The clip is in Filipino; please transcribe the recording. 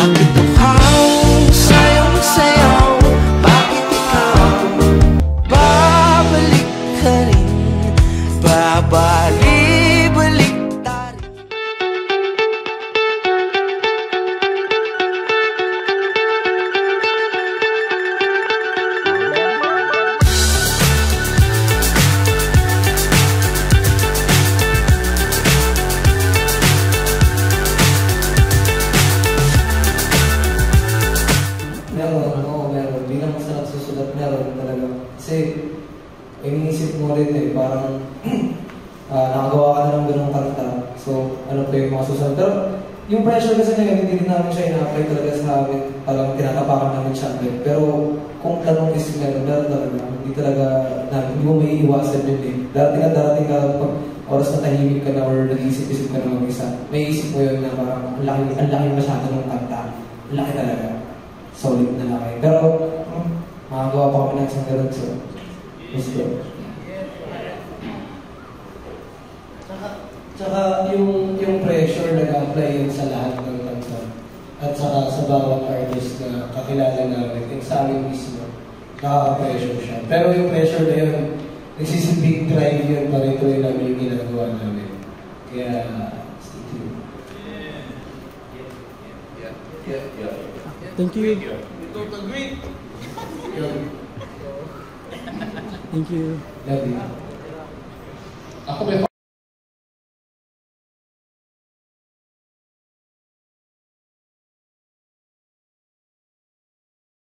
Bakit uhaw, sayang-sayaw? Bakit ikaw babalik ka rin? Babalik-balik tayo. Meron. Di lang sa nagsusulat, meron talaga. Kasi, iniisip mo rin eh, parang nakagawa ka na ng ganong kanta. So, ano pa yung mga susunod. Pero, yung pressure kasi ngayon, hindi namin siya ina-apply talaga sa amin. Parang tinatapakan namin siya. Pero, kung tanong is meron talaga. Hindi talaga, hindi mo may iwasan yun eh. Darating ka pag oras na tahimik ka na or nag-isip-isip ka na mag-isa. May isip mo yun na parang ang laki masyado ng kanta. Ang laki talaga. Solid na laki. Pero, makagawa pa kami ng isang ganun. So, let's go. Tsaka yung pressure nag-apply yun sa lahat ng kanta. At saka sa bawat artist na kakilala namin, yung sa amin mismo, nakaka-pressure siya. Pero yung pressure na yun, nagsisilbing drive yun para ituloy namin yung ginagawa namin. Kaya, stay tuned. Thank you. Thank you. Love you. Ako may